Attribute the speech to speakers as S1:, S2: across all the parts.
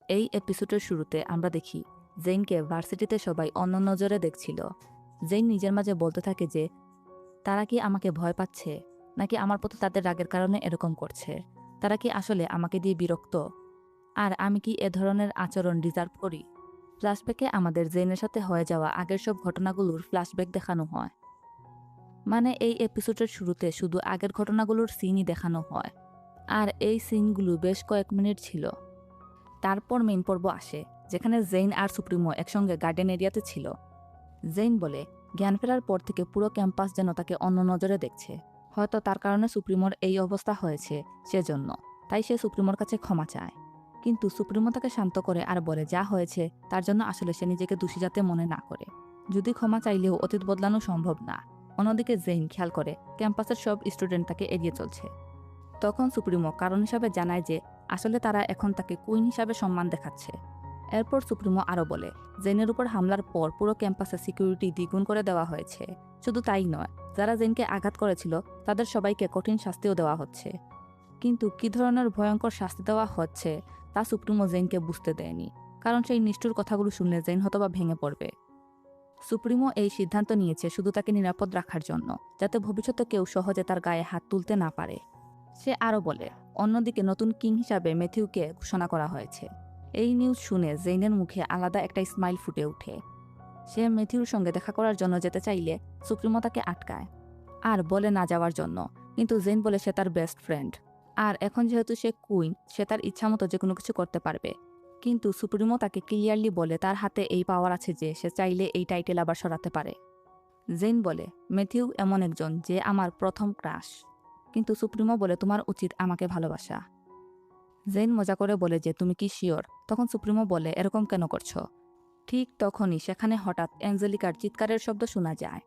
S1: এই এপিসোডের শুরুতে আমরা দেখি জেইনকে ভার্সিটিতে সবাই অন্য নজরে দেখছিল। জেইন নিজের মাঝে বলতে থাকে যে তারা কি আমাকে ভয় পাচ্ছে, নাকি আমার প্রতি তাদের রাগের কারণে এরকম করছে। তারা কি আসলে আমাকে দিয়ে বিরক্ত, আর আমি কি এ ধরনের আচরণ ডিজার্ভ করি। ফ্ল্যাশব্যাকে আমাদের জেইনের সাথে হয়ে যাওয়া আগের সব ঘটনাগুলোর ফ্ল্যাশব্যাক দেখানো হয়। মানে এই এপিসোডের শুরুতে শুধু আগের ঘটনাগুলোর সিনই দেখানো হয়, আর এই সিনগুলো বেশ কয়েক মিনিট ছিল। তারপর মেইন পর্ব আসে, যেখানে জেইন আর সুপ্রিমো একসঙ্গে গার্ডেন এরিয়াতে ছিল। জেইন বলে জ্ঞান ফেরার পর থেকে পুরো ক্যাম্পাস যেন তাকে অন্য নজরে দেখছে। হয়তো তার কারণে সুপ্রিমোর এই অবস্থা হয়েছে, সেজন্য তাই সে সুপ্রিমোর কাছে ক্ষমা চায়। কিন্তু সুপ্রিমো তাকে শান্ত করে আর বলে যা হয়েছে তার জন্য আসলে সে নিজেকে দোষী যাতে মনে না করে। যদি ক্ষমা চাইলেও অতীত বদলানো সম্ভব না। অন্যদিকে জেইন খেয়াল করে ক্যাম্পাসের সব স্টুডেন্ট তাকে এড়িয়ে চলছে। তখন সুপ্রিমো কারণ হিসাবে জানায় যে আসলে তারা এখন তাকে কুইন হিসাবে সম্মান দেখাচ্ছে। এরপর সুপ্রিমো আরও বলে জেনের উপর হামলার পর পুরো ক্যাম্পাসে সিকিউরিটি দ্বিগুণ করে দেওয়া হয়েছে। শুধু তাই নয়, যারা জেনকে আঘাত করেছিল তাদের সবাইকে কঠিন শাস্তিও দেওয়া হচ্ছে। কিন্তু কী ধরনের ভয়ঙ্কর শাস্তি দেওয়া হচ্ছে তা সুপ্রিমো জেনকে বুঝতে দেয়নি, কারণ সেই নিষ্ঠুর কথাগুলো শুনলে জেন হয়তোবা ভেঙে পড়বে। সুপ্রিমো এই সিদ্ধান্ত নিয়েছে শুধু তাকে নিরাপদ রাখার জন্য, যাতে ভবিষ্যতে কেউ সহজে তার গায়ে হাত তুলতে না পারে। সে আরও বলে অন্যদিকে নতুন কিং হিসাবে ম্যাথিউকে ঘোষণা করা হয়েছে। এই নিউজ শুনে জেইনের মুখে আলাদা একটা স্মাইল ফুটে ওঠে। সে ম্যাথিউর সঙ্গে দেখা করার জন্য যেতে চাইলে সুপ্রিমো তাকে আটকায় আর বলে না যাওয়ার জন্য, কিন্তু জেইন বলে সে তার বেস্ট ফ্রেন্ড, আর এখন যেহেতু সে কুইন সে তার ইচ্ছা মতো যে কোনো কিছু করতে পারবে। কিন্তু সুপ্রিমো তাকে ক্লিয়ারলি বলে তার হাতে এই পাওয়ার আছে যে সে চাইলে এই টাইটেল আবার সরাতে পারে। জেইন বলে ম্যাথিউ এমন একজন যে আমার প্রথম ক্রাশ, কিন্তু সুপ্রিমো বলে তোমার উচিত আমাকে ভালোবাসা। জেইন মজা করে বলে যে তুমি কি শিওর। তখন সুপ্রিমো বলে এরকম কেন করছো। ঠিক তখনই সেখানে হঠাৎ অ্যাঞ্জেলিকার চিৎকারের শব্দ শোনা যায়।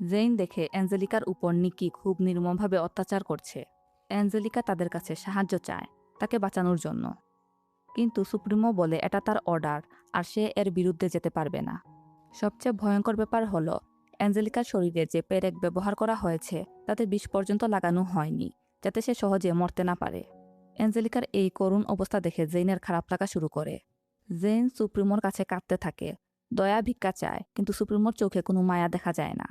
S1: জেইন দেখে অ্যাঞ্জেলিকার উপর নিকি খুব নির্মমভাবে অত্যাচার করছে। অ্যাঞ্জেলিকা তাদের কাছে সাহায্য চায় তাকে বাঁচানোর জন্য, কিন্তু সুপ্রিমো বলে এটা তার অর্ডার আর সে এর বিরুদ্ধে যেতে পারবে না। সবচেয়ে ভয়ঙ্কর ব্যাপার হলো অ্যাঞ্জেলিকার শরীরে যে পেরেক ব্যবহার করা হয়েছে তাতে বিষ পর্যন্ত লাগানো হয়নি, যাতে সে সহজে মরতে না পারে। অ্যাঞ্জেলিকার এই করুণ অবস্থা দেখে জেইনের খারাপ লাগা শুরু করে। জেইন সুপ্রিমোর কাছে কাঁদতে থাকে, দয়া ভিক্ষা চায়, কিন্তু সুপ্রিমোর চোখে কোনো মায়া দেখা যায় না।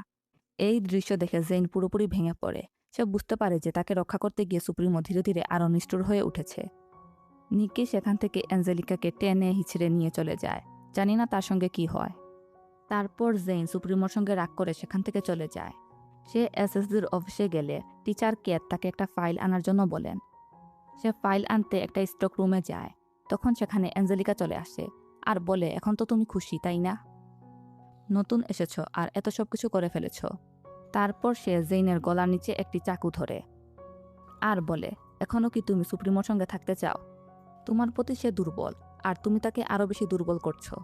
S1: এই দৃশ্য দেখে জেইন পুরোপুরি ভেঙে পড়ে। সে বুঝতে পারে যে তাকে রক্ষা করতে গিয়ে সুপ্রিমো ধীরে ধীরে আরও নিষ্ঠুর হয়ে উঠেছে। নিকি সেখান থেকে অ্যাঞ্জেলিকাকে টেনে হিচড়ে নিয়ে চলে যায়। জানি না তার সঙ্গে কি হয়। তারপর জেইন সুপ্রিমোর সঙ্গে রাগ করে সেখান থেকে চলে যায়। সে এসএসডির অফিসে গেলে টিচার কেত তাকে একটা ফাইল আনার জন্য বলেন। সে ফাইল আনতে একটা স্টক রুমে যায়। তখন সেখানে অ্যাঞ্জেলিকা চলে আসে আর বলে এখন তো তুমি খুশি তাই না, নতুন এসেছ আর এত সব কিছু করে ফেলেছ। তারপর সে জেইনের গলার নিচে একটি চাকু ধরে আর বলে এখনও কি তুমি সুপ্রিমোর সঙ্গে থাকতে চাও। তোমার প্রতি সে দুর্বল আর তুমি তাকে আরও বেশি দুর্বল করছো।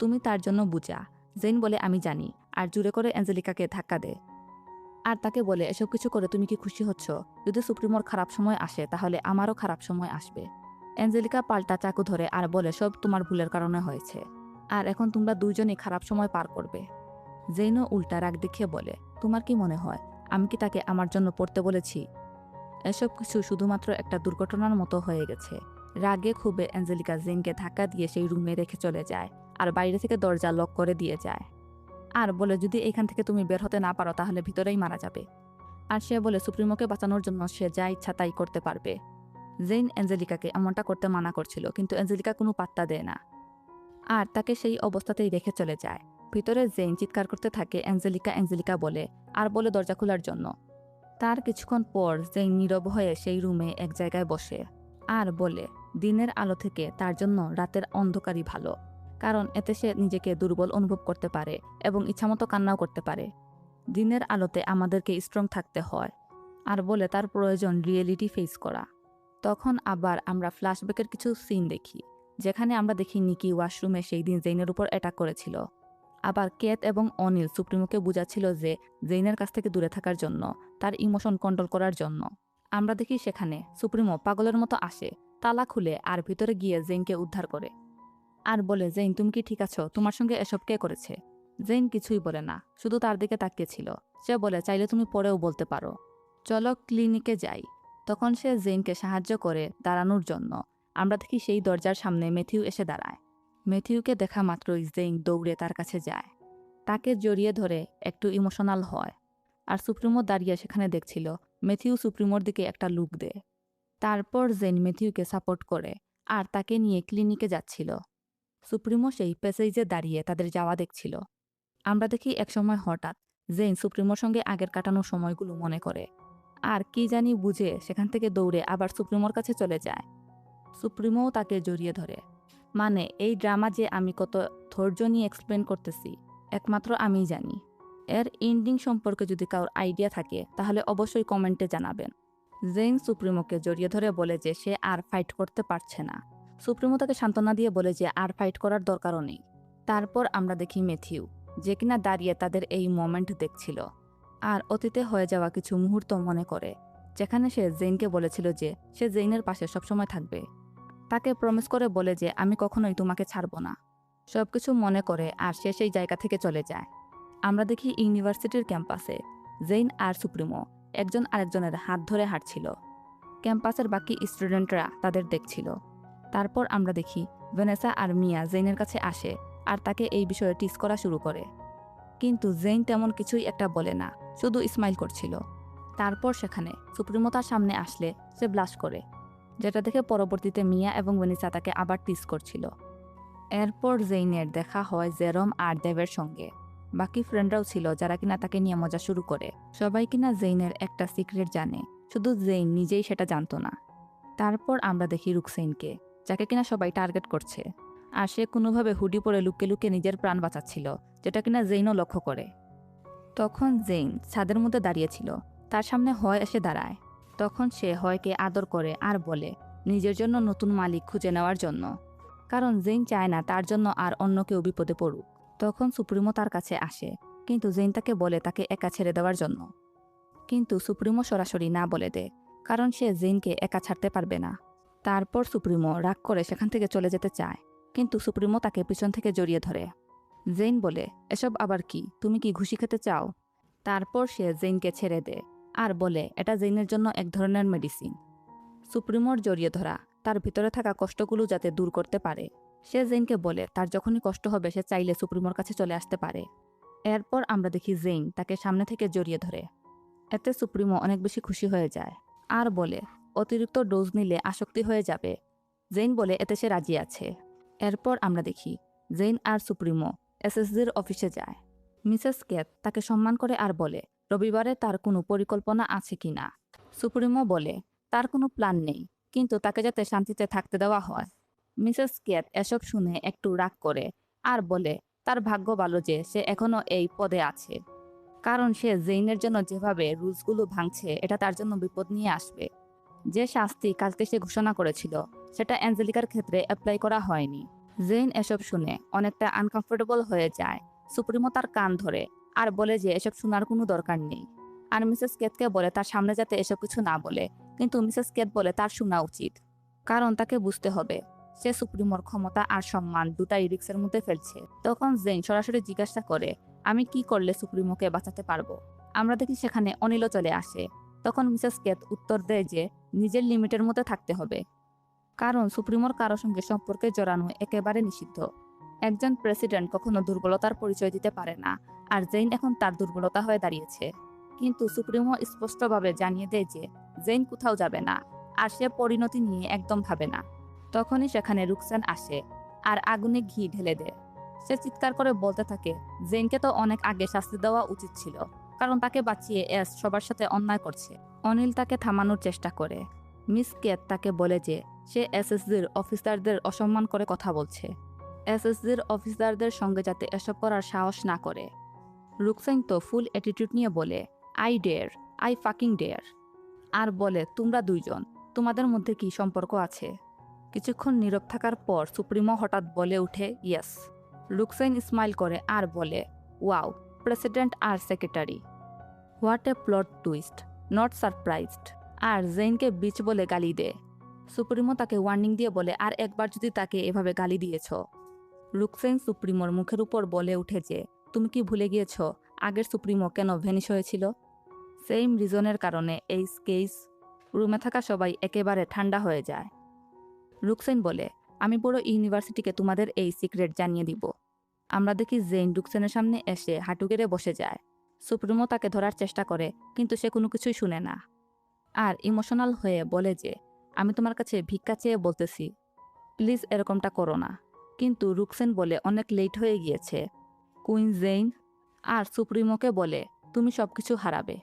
S1: তুমি তার জন্য বুঝা। জেইন বলে আমি জানি, আর জুড়ে করে অ্যাঞ্জেলিকাকে ধাক্কা দেয় আর তাকে বলে এসব কিছু করে তুমি কি খুশি হচ্ছ। যদি সুপ্রিমোর খারাপ সময় আসে তাহলে আমারও খারাপ সময় আসবে। অ্যাঞ্জেলিকা পাল্টা চাকু ধরে আর বলে সব তোমার ভুলের কারণে হয়েছে, আর এখন তোমরা দুইজনই খারাপ সময় পার করবে। জেইনও উল্টা রাগ দেখিয়ে বলে তোমার কি মনে হয় আমি কি তাকে আমার জন্য পড়তে বলেছি। এসব কিছু শুধুমাত্র একটা দুর্ঘটনার মতো হয়ে গেছে। রাগে ক্ষোভে অ্যাঞ্জেলিকা জেইনকে ধাক্কা দিয়ে সেই রুমে রেখে চলে যায় আর বাইরে থেকে দরজা লক করে দিয়ে যায় আর বলে যদি এখান থেকে তুমি বের হতে না পারো তাহলে ভিতরেই মারা যাবে। আর সে বলে সুপ্রিমোকে বাঁচানোর জন্য সে যা ইচ্ছা তাই করতে পারবে। জেইন অ্যাঞ্জেলিকাকে এমনটা করতে মানা করছিল, কিন্তু অ্যাঞ্জেলিকা কোনো পাত্তা দেয় না আর তাকে সেই অবস্থাতেই রেখে চলে যায়। ভিতরে জেইন চিৎকার করতে থাকে অ্যাঞ্জেলিকা অ্যাঞ্জেলিকা বলে আর বলে দরজা খোলার জন্য। তার কিছুক্ষণ পর জেইন নীরব হয়ে সেই রুমে এক জায়গায় বসে আর বলে দিনের আলো থেকে তার জন্য রাতের অন্ধকারই ভালো, কারণ এতে সে নিজেকে দুর্বল অনুভব করতে পারে এবং ইচ্ছামতো কান্নাও করতে পারে। দিনের আলোতে আমাদেরকে স্ট্রং থাকতে হয়, আর বলে তার প্রয়োজন রিয়েলিটি ফেস করা। তখন আবার আমরা ফ্ল্যাশব্যাকের কিছু সিন দেখি, যেখানে আমরা দেখি নিকি ওয়াশরুমে সেই দিন জেইনের উপর অ্যাটাক করেছিল। আবার কেত এবং অনিল সুপ্রিমোকে বুঝাচ্ছিল যে জেইনের কাছ থেকে দূরে থাকার জন্য, তার ইমোশন কন্ট্রোল করার জন্য। আমরা দেখি সেখানে সুপ্রিমো পাগলের মতো আসে, তালা খুলে আর ভিতরে গিয়ে জেইনকে উদ্ধার করে আর বলে জেইন তুমি কি ঠিক আছো, তোমার সঙ্গে এসব কে করেছে। জেইন কিছুই বলে না, শুধু তার দিকে তাকিয়েছিল। সে বলে চাইলে তুমি পরেও বলতে পারো, চলো ক্লিনিকে যাই। তখন সে জেইনকে সাহায্য করে দাঁড়ানোর জন্য আমরা দেখি সেই দরজার সামনে ম্যাথিউ এসে দাঁড়ায়। ম্যাথিউকে দেখা মাত্রই জেইন দৌড়ে তার কাছে যায়, তাকে জড়িয়ে ধরে একটু ইমোশনাল হয়। আর সুপ্রিমো দাঁড়িয়ে সেখানে দেখছিল। ম্যাথিউ সুপ্রিমোর দিকে একটা লুক দেয়। তারপর জেইন ম্যাথিউকে সাপোর্ট করে আর তাকে নিয়ে ক্লিনিকে যাচ্ছিল। সুপ্রিমো সেই প্যাসেজে দাঁড়িয়ে তাদের যাওয়া দেখছিল। আমরা দেখি একসময় হঠাৎ জেইন সুপ্রিমোর সঙ্গে আগের কাটানো সময়গুলো মনে করে আর কি জানি বুঝে সেখান থেকে দৌড়ে আবার সুপ্রিমোর কাছে চলে যায়। সুপ্রিমোও তাকে জড়িয়ে ধরে। মানে এই ড্রামা যে আমি কত ধৈর্য নিয়ে এক্সপ্লেন করতেছি একমাত্র আমিই জানি। এর এন্ডিং সম্পর্কে যদি কারোর আইডিয়া থাকে তাহলে অবশ্যই কমেন্টে জানাবেন। জেইন সুপ্রিমোকে জড়িয়ে ধরে বলে যে সে আর ফাইট করতে পারছে না। সুপ্রিমো তাকে সান্ত্বনা দিয়ে বলে যে আর ফাইট করার দরকারও নেই। তারপর আমরা দেখি ম্যাথিউ, যে কিনা দাঁড়িয়ে তাদের এই মোমেন্ট দেখছিল আর অতীতে হয়ে যাওয়া কিছু মুহূর্ত মনে করে, যেখানে সে জেইনকে বলেছিল যে সে জেইনের পাশে সবসময় থাকবে। তাকে প্রমিস করে বলে যে আমি কখনোই তোমাকে ছাড়ব না। সবকিছু মনে করে আর সে সেই জায়গা থেকে চলে যায়। আমরা দেখি ইউনিভার্সিটির ক্যাম্পাসে জেইন আর সুপ্রিমো একজন আরেকজনের হাত ধরে হাঁটছিল। ক্যাম্পাসের বাকি স্টুডেন্টরা তাদের দেখছিল। তারপর আমরা দেখি ভেনেসা আর মিয়া জেইনের কাছে আসে আর তাকে এই বিষয়ে টিস করা শুরু করে। কিন্তু জেইন তেমন কিছুই একটা বলে না, শুধু স্মাইল করছিল। তারপর সেখানে সুপ্রিমো তার সামনে আসলে সে ব্লাশ করে, যেটা দেখে পরবর্তীতে মিয়া এবং ভেনিসা তাকে আবার টিস করছিল। এরপর জেইনের দেখা হয় জেরম আর দেবের সঙ্গে। বাকি ফ্রেন্ডরাও ছিল যারা কিনা তাকে নিয়ে মজা শুরু করে। সবাই কিনা জেইনের একটা সিক্রেট জানে, শুধু জেইন নিজেই সেটা জানতো না। তারপর আমরা দেখি রুকসেইনকে, যাকে কিনা সবাই টার্গেট করছে। আর সে কোনোভাবে হুডি পরে লুকিয়ে লুকিয়ে নিজের প্রাণ বাঁচাচ্ছিল, যেটা কিনা জেইনও লক্ষ্য করে। তখন জেইন ছাদের মধ্যে দাঁড়িয়েছিল, তার সামনে হয় এসে দাঁড়ায়। তখন সে হয়কে আদর করে আর বলে নিজের জন্য নতুন মালিক খুঁজে নেওয়ার জন্য, কারণ জেইন চায় না তার জন্য আর অন্য কেউ বিপদে পড়ুক। তখন সুপ্রিমো তার কাছে আসে, কিন্তু জেইন তাকে বলে তাকে একা ছেড়ে দেওয়ার জন্য। কিন্তু সুপ্রিমো সরাসরি না বলে দেয়, কারণ সে জেইনকে একা ছাড়তে পারবে না। তারপর সুপ্রিমো রাগ করে সেখান থেকে চলে যেতে চায়, কিন্তু সুপ্রিমো তাকে পিছন থেকে জড়িয়ে ধরে। জেইন বলে, এসব আবার কি, তুমি কি ঘুষি খেতে চাও? তারপর সে জেইনকে ছেড়ে দেয় আর বলে এটা জেইনের জন্য এক ধরনের মেডিসিন। সুপ্রিমোর জড়িয়ে ধরা তার ভিতরে থাকা কষ্টগুলো যাতে দূর করতে পারে। সে জেইনকে বলে তার যখনই কষ্ট হবে সে চাইলে সুপ্রিমোর কাছে চলে আসতে পারে। এরপর আমরা দেখি জেইন তাকে সামনে থেকে জড়িয়ে ধরে। এতে সুপ্রিমো অনেক বেশি খুশি হয়ে যায় আর বলে অতিরিক্ত ডোজ নিলে আসক্তি হয়ে যাবে। জেইন বলে এতে সে রাজি আছে। এরপর আমরা দেখি জেইন আর সুপ্রিমো এসএসজির অফিসে যায়। মিসেস কেত তাকে সম্মান করে আর বলে রবিবারে তার কোনো পরিকল্পনা আছে কিনা। সুপ্রিমো বলে তার কোনো প্ল্যান নেই, কিন্তু তাকে যাতে শান্তিতে থাকতে দেওয়া হয়। মিসেস কেত এসব শুনে একটু রাগ করে আর বলে তার ভাগ্য ভালো যে সে এখনো এই পদে আছে, কারণ সে জেইনের জন্য যেভাবে রুলসগুলো ভাঙছে এটা তার জন্য বিপদ নিয়ে আসবে। যে শাস্তি কালকে সে ঘোষণা করেছিল সেটা অ্যাঞ্জেলিকার ক্ষেত্রে অ্যাপ্লাই করা হয়নি। জেইন এসব শুনে অনেকটা আনকমফোর্টেবল হয়ে যায়। সুপ্রিমো তার কান ধরে আর বলে যে এসব শোনার কোনো দরকার নেই, আর মিসেস কেতকে বলে তার সামনে যাতে এসব কিছু না বলে। কিন্তু মিসেস কেত বলে তার শোনা উচিত, কারণ তাকে বুঝতে হবে সে সুপ্রিমোর ক্ষমতা আর সম্মান দুটাই রিস্কের মধ্যে ফেলছে। তখন জেইন সরাসরি জিজ্ঞাসা করে আমি কি করলে সুপ্রিমোকে বাঁচাতে পারবো। আমরা দেখি সেখানে অনিলও চলে আসে। তখন মিসেস কেত উত্তর দেয় যে নিজের লিমিটের মধ্যে থাকতে হবে, কারণ সুপ্রিমোর কারো সঙ্গে সম্পর্কে জড়ানো একেবারে নিষিদ্ধ। একজন প্রেসিডেন্ট কখনো দুর্বলতার পরিচয় দিতে পারে না, আর জেইন এখন তার দুর্বলতা হয়ে দাঁড়িয়েছে। কিন্তু সুপ্রিমো স্পষ্টভাবে জানিয়ে দেয় যে জেইন কোথাও যাবে না আর সে পরিণতি নিয়ে একদম ভাবে না। তখনই সেখানে রুকসান আসে আর আগুনে ঘি ঢেলে দেয়। সে চিৎকার করে বলতে থাকে জেইনকে তো অনেক আগে শাস্তি দেওয়া উচিত ছিল, কারণ তাকে বাঁচিয়ে এস সবার সাথে অন্যায় করছে। অনিল তাকে থামানোর চেষ্টা করে। মিস কেত তাকে বলে যে সে এসএসজির অফিসারদের অসম্মান করে কথা বলছে, এসএসজির অফিসারদের সঙ্গে যাতে এসব করার সাহস না করে। রুকসাইন তো ফুল অ্যাটিটিউড নিয়ে বলে I dare, I fucking dare, আর বলে তোমরা দুইজন, তোমাদের মধ্যে কি সম্পর্ক আছে? কিছুক্ষণ নীরব থাকার পর সুপ্রিমো হঠাৎ বলে উঠে ইয়েস। রুকসাইন স্মাইল করে আর বলে ওয়াও, প্রেসিডেন্ট আর secretary, what a plot twist, not surprised. আর জেইনকে বিচ বলে গালি দেয়। সুপ্রিমো তাকে ওয়ার্নিং দিয়ে বলে আর একবার যদি তাকে এভাবে গালি দিয়েছ। রুকসাইন সুপ্রিমোর মুখের উপর বলে উঠে যে তুমি কি ভুলে গিয়েছ আগের সুপ্রিমো কেন ভ্যানিশ হয়েছিল? সেম রিজনের কারণে এই কেস। রুমে থাকা সবাই একেবারে ঠান্ডা হয়ে যায়। রুকসেন বলে, আমি পুরো ইউনিভার্সিটিকে তোমাদের এই সিক্রেট জানিয়ে দিব। আমরা দেখি জেইন রুকসেনের সামনে এসে হাঁটু গেড়ে বসে যায়। সুপ্রিমো তাকে ধরার চেষ্টা করে, কিন্তু সে কোনো কিছুই শুনে না, আর ইমোশনাল হয়ে বলে যে, আমি তোমার কাছে ভিক্ষা চেয়ে বলতেছি, প্লিজ এরকমটা করো না। কিন্তু রুকসেন বলে, অনেক লেট হয়ে গিয়েছে। কুইন জেইন আর সুপ্রিমোকে বলে, তুমি সবকিছু হারাবে।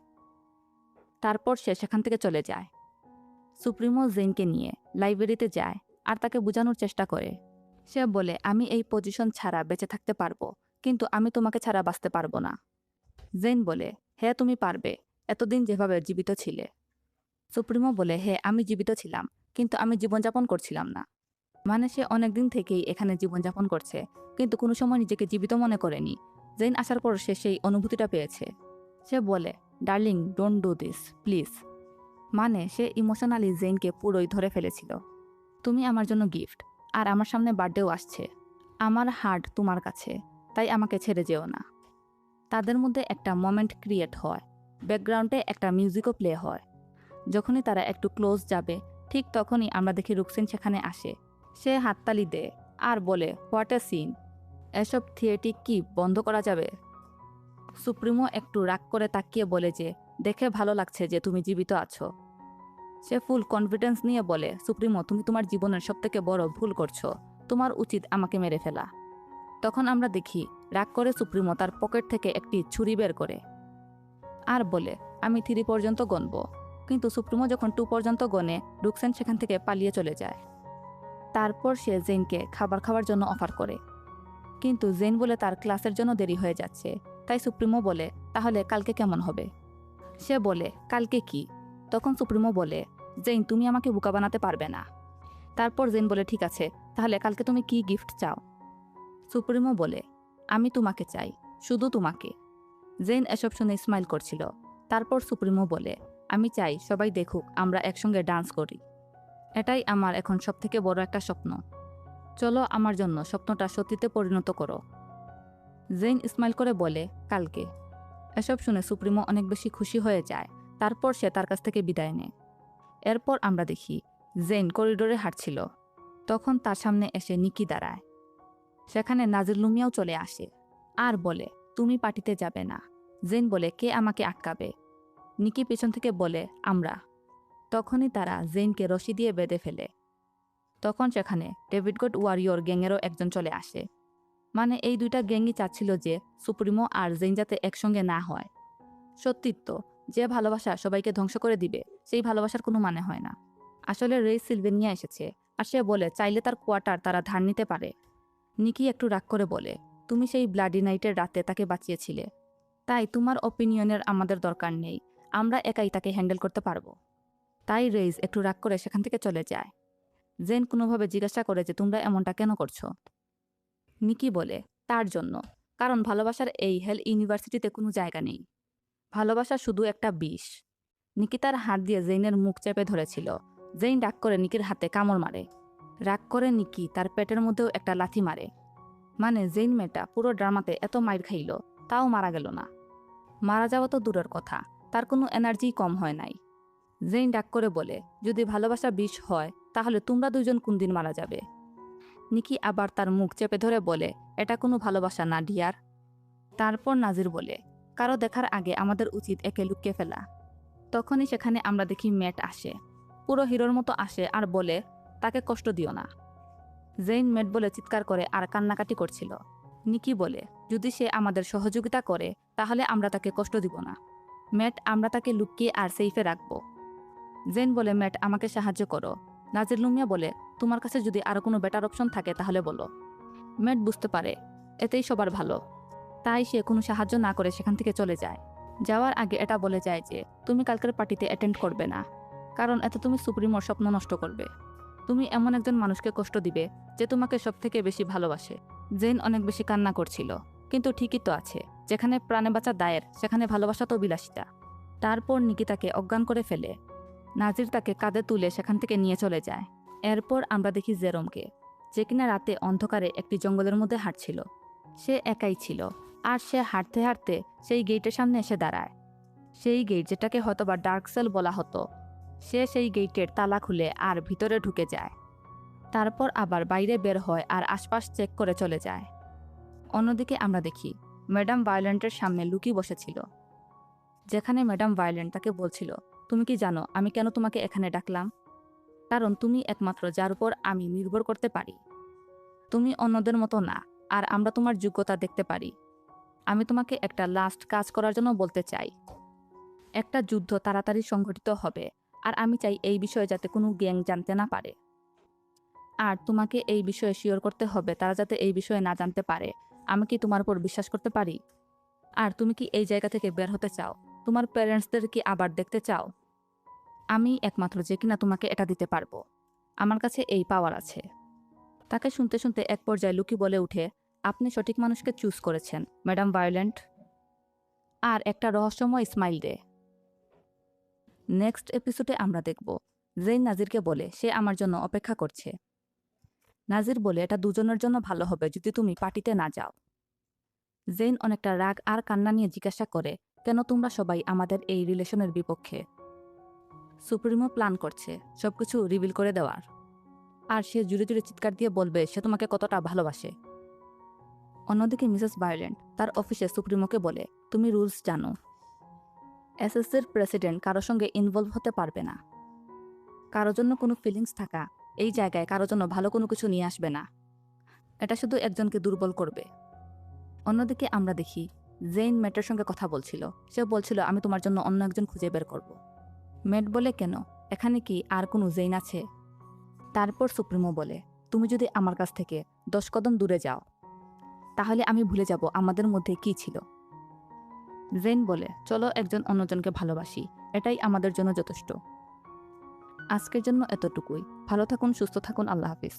S1: তারপর সে সেখান থেকে চলে যায়। সুপ্রিমো জেইনকে নিয়ে লাইব্রেরিতে যায় আর তাকে বোঝানোর চেষ্টা করে। সে বলে, আমি এই পজিশন ছাড়া বেঁচে থাকতে পারবো, কিন্তু আমি তোমাকে ছাড়া বাঁচতে পারবো না। জেইন বলে, হ্যাঁ তুমি পারবে, এতদিন যেভাবে জীবিত ছিলে। সুপ্রিমো বলে, হ্যাঁ আমি জীবিত ছিলাম, কিন্তু আমি জীবনযাপন করছিলাম না। মানে সে অনেকদিন থেকেই এখানে জীবনযাপন করছে, কিন্তু কোনো সময় নিজেকে জীবিত মনে করেনি। জেইন আসার পর সে সেই অনুভূতিটা পেয়েছে। সে বলে, darling don't do this please. মানে সে ইমোশনালি জেইনকে পুরোই ধরে ফেলেছিল। তুমি আমার জন্য গিফট, আর আমার সামনে বার্থডেও আসছে। আমার হার্ট তোমার কাছে, তাই আমাকে ছেড়ে যেও না। তাদের মধ্যে একটা মোমেন্ট ক্রিয়েট হয়, ব্যাকগ্রাউন্ডে একটা মিউজিকও প্লে হয়। যখনই তারা একটু ক্লোজ যাবে, ঠিক তখনই আমরা দেখি রুকসেন সেখানে আসে। সে হাততালি দেয় আর বলে, হোয়াট এ সিন, এসব থিয়েটিক কি বন্ধ করা যাবে? সুপ্রিমো একটু রাগ করে তাকিয়ে বলে যে, দেখে ভালো লাগছে যে তুমি জীবিত আছো। সে ফুল কনফিডেন্স নিয়ে বলে, সুপ্রিমো তুমি তোমার জীবনের সবথেকে বড় ভুল করছো, তোমার উচিত আমাকে মেরে ফেলা। তখন আমরা দেখি রাগ করে সুপ্রিমো তার পকেট থেকে একটি ছুরি বের করে আর বলে, আমি 3 পর্যন্ত গণব। কিন্তু সুপ্রিমো যখন 2 পর্যন্ত গনে, রুকসেন সেখান থেকে পালিয়ে চলে যায়। তারপর সে জেনকে খাবার খাওয়ার জন্য অফার করে, কিন্তু জেন বলে তার ক্লাসের জন্য দেরি হয়ে যাচ্ছে। তাই সুপ্রিমো বলে, তাহলে কালকে কেমন হবে? সে বলে, কালকে কি? তখন সুপ্রিমো বলে, জেন তুমি আমাকে বোকা বানাতে পারবে না। তারপর জেন বলে, ঠিক আছে, তাহলে কালকে তুমি কি গিফট চাও? সুপ্রিমো বলে, আমি তোমাকে চাই, শুধু তোমাকে। জেন এসব শুনে স্মাইল করছিল। তারপর সুপ্রিমো বলে, আমি চাই সবাই দেখুক আমরা একসঙ্গে ডান্স করি। এটাই আমার এখন সবথেকে বড় একটা স্বপ্ন। চলো আমার জন্য স্বপ্নটা সত্যিতে পরিণত করো। জেন স্মাইল করে বলে, কালকে। এসব শুনে সুপ্রিমো অনেক বেশি খুশি হয়ে যায়। তারপর সে তার কাছ থেকে বিদায় নেয়। এরপর আমরা দেখি জেন করিডোরে হাঁটছিল। তখন তার সামনে এসে নিকি দাঁড়ায়। সেখানে নাজির লুমিয়াও চলে আসে আর বলে, তুমি পার্টিতে যাবে না। জেন বলে, কে আমাকে আটকাবে? নিকি পিছন থেকে বলে, আমরা। তখনই তারা জেনকে রশি দিয়ে বেঁধে ফেলে। তখন সেখানে ডেভিড গড ওয়ারিয়র গ্যাংয়েরও একজন চলে আসে। মানে এই দুইটা গ্যাংই চাচ্ছিল যে সুপ্রিমো আর জেন যাতে একসঙ্গে না হয়। সত্যি তো, যে ভালোবাসা সবাইকে ধ্বংস করে দিবে, সেই ভালোবাসার কোনো মানে হয় না। আসলে রেই সিলভেনিয়া এসেছে, আর সে বলে চাইলে তার কোয়ার্টার তারা ধার নিতে পারে। নিকি একটু রাগ করে বলে, তুমি সেই ব্লাডি নাইটের রাতে তাকে বাঁচিয়েছিলে, তাই তোমার অপিনিয়নের আমাদের দরকার নেই, আমরা একাই তাকে হ্যান্ডেল করতে পারবো। তাই রেইজ একটু রাগ করে সেখান থেকে চলে যায়। জেন কোনোভাবে জিজ্ঞাসা করে যে তোমরা এমনটা কেন করছো? নিকি বলে, তার জন্য, কারণ ভালোবাসার এই হেল ইউনিভার্সিটিতে কোনো জায়গা নেই। ভালোবাসা শুধু একটা বিষ। নিকি তার হাত দিয়ে জেইনের মুখ চেপে ধরেছিল। জেইন রাগ করে নিকির হাতে কামড় মারে। রাগ করে নিকি তার পেটের মধ্যেও একটা লাথি মারে। মানে জেইন মেয়েটা পুরো ড্রামাতে এত মাইর খাইল, তাও মারা গেল না। মারা যাওয়া তো দূরের কথা, তার কোনো এনার্জি কম হয় নাই। জেইন ডাক করে বলে, যদি ভালোবাসা বিষ হয়, তাহলে তোমরা দুজন কোন দিন মারা যাবে? নিকি আবার তার মুখ চেপে ধরে বলে, এটা কোনো ভালোবাসা না ডিয়ার। তারপর নাজির বলে, কারো দেখার আগে আমাদের উচিত একে লুকিয়ে ফেলা। তখনই সেখানে আমরা দেখি ম্যাট আসে, পুরো হিরোর মতো আসে আর বলে, তাকে কষ্ট দিও না। জেইন ম্যাট বলে চিৎকার করে আর কান্নাকাটি করছিল। নিকি বলে, যদি সে আমাদের সহযোগিতা করে তাহলে আমরা তাকে কষ্ট দিব না। ম্যাট, আমরা তাকে লুকিয়ে আর সেফে রাখবো। জেন বলে, ম্যাট আমাকে সাহায্য করো। নাজির লুমিয়া বলে, তোমার কাছে যদি আরো কোনো বেটার অপশন থাকে তাহলে বলো। ম্যাট বুঝতে পারে এতেই সবার ভালো, তাই সে কোনো সাহায্য না করে সেখান থেকে চলে যায়। যাওয়ার আগে এটা বলে যায় যে তুমি কালকের পার্টিতে অ্যাটেন্ড করবে না, কারণ এতে তুমি সুপ্রিমোর স্বপ্ন নষ্ট করবে। তুমি এমন একজন মানুষকে কষ্ট দিবে যে তোমাকে সব থেকে বেশি ভালোবাসে। জেন অনেক বেশি কান্না করছিল, কিন্তু ঠিকই তো আছে, যেখানে প্রাণে বাঁচা দায়ের সেখানে ভালোবাসা তো বিলাসিতা। তারপর নিকি তাকে অজ্ঞান করে ফেলে। নাজির তাকে কাঁধে তুলে সেখান থেকে নিয়ে চলে যায়। এরপর আমরা দেখি জেরোমকে, যে কিনা রাতে অন্ধকারে একটি জঙ্গলের মধ্যে হাঁটছিল। সে একাই ছিল, আর সে হাঁটতে হাঁটতে সেই গেটের সামনে এসে দাঁড়ায়। সেই গেট যেটাকে হয়তোবা ডার্ক সেল বলা হতো। সে সেই গেটের তালা খুলে আর ভিতরে ঢুকে যায়। তারপর আবার বাইরে বের হয় আর আশপাশ চেক করে চলে যায়। অন্যদিকে আমরা দেখি ম্যাডাম ভায়োলেন্টের সামনে লুকি বসেছিল, যেখানে ম্যাডাম ভায়োলেন্ট তাকে বলছিল, তুমি কি জানো আমি কেন তোমাকে এখানে ডাকলাম? কারণ তুমি একমাত্র যার উপর আমি নির্ভর করতে পারি। তুমি অন্যদের মতো না, আর আমরা তোমার যোগ্যতা দেখতে পারি। আমি তোমাকে একটা লাস্ট কাজ করার জন্য বলতে চাই। একটা যুদ্ধ তাড়াতাড়ি সংঘটিত হবে, আর আমি চাই এই বিষয়ে যাতে কোনো গ্যাং জানতে না পারে। আর তোমাকে এই বিষয়ে শিওর করতে হবে তারা যাতে এই বিষয়ে না জানতে পারে। আমি কি তোমার উপর বিশ্বাস করতে পারি? আর তুমি কি এই জায়গা থেকে বের হতে চাও? তোমার প্যারেন্টসদের কি আবার দেখতে চাও? আমি একমাত্র যে কিনা তোমাকে এটা দিতে পারবো। আমার কাছে এই পাওয়ার আছে। তাকে শুনতে শুনতে এক পর্যায়ে লুকি বলে উঠে, আপনি সঠিক মানুষকে চুজ করেছেন ম্যাডাম ভায়োলেন্ট। আর একটা রহস্যময় স্মাইল দে। নেক্সট এপিসোডে আমরা দেখব জেইন নাজিরকে বলে সে আমার জন্য অপেক্ষা করছে। নাজির বলে এটা দুজনের জন্য ভালো হবে যদি তুমি পার্টিতে না যাও। জেইন অনেকটা রাগ আর কান্না নিয়ে জিজ্ঞাসা করে, কেন তোমরা সবাই আমাদের এই রিলেশনের বিপক্ষে? সুপ্রিমো প্ল্যান করছে সবকিছু রিভিল করে দেওয়ার। আর সে জুড়ে জুড়ে চিৎকার দিয়ে বলবে সে তোমাকে কতটা ভালোবাসে। অন্যদিকে মিসেস ভায়োলেন্ট তার অফিসে সুপ্রিমোকে বলে, তুমি রুলস জানো। এসএসসির প্রেসিডেন্ট কারো সঙ্গে ইনভলভ হতে পারবে না। কারো জন্য কোনো ফিলিংস থাকা এই জায়গায় কারো জন্য ভালো কোনো কিছু নিয়ে আসবে না। এটা শুধু একজনকে দুর্বল করবে। অন্যদিকে আমরা দেখি জেইন ম্যাটের সঙ্গে কথা বলছিল। সে বলছিল আমি তোমার জন্য অন্য একজন খুঁজে বের করব। ম্যাট বলে, কেন? এখানে কি আর কোনো জেইন আছে? তারপর সুপ্রিমো বলে, তুমি যদি আমার কাছ থেকে 10 কদম দূরে যাও তাহলে আমি ভুলে যাব আমাদের মধ্যে কি ছিল। জেইন বলে, চলো একজন অন্যজনকে ভালোবাসি, এটাই আমাদের জন্য যথেষ্ট। আজকের জন্য এতটুকুই। ভালো থাকুন, সুস্থ থাকুন, আল্লাহ হাফিজ।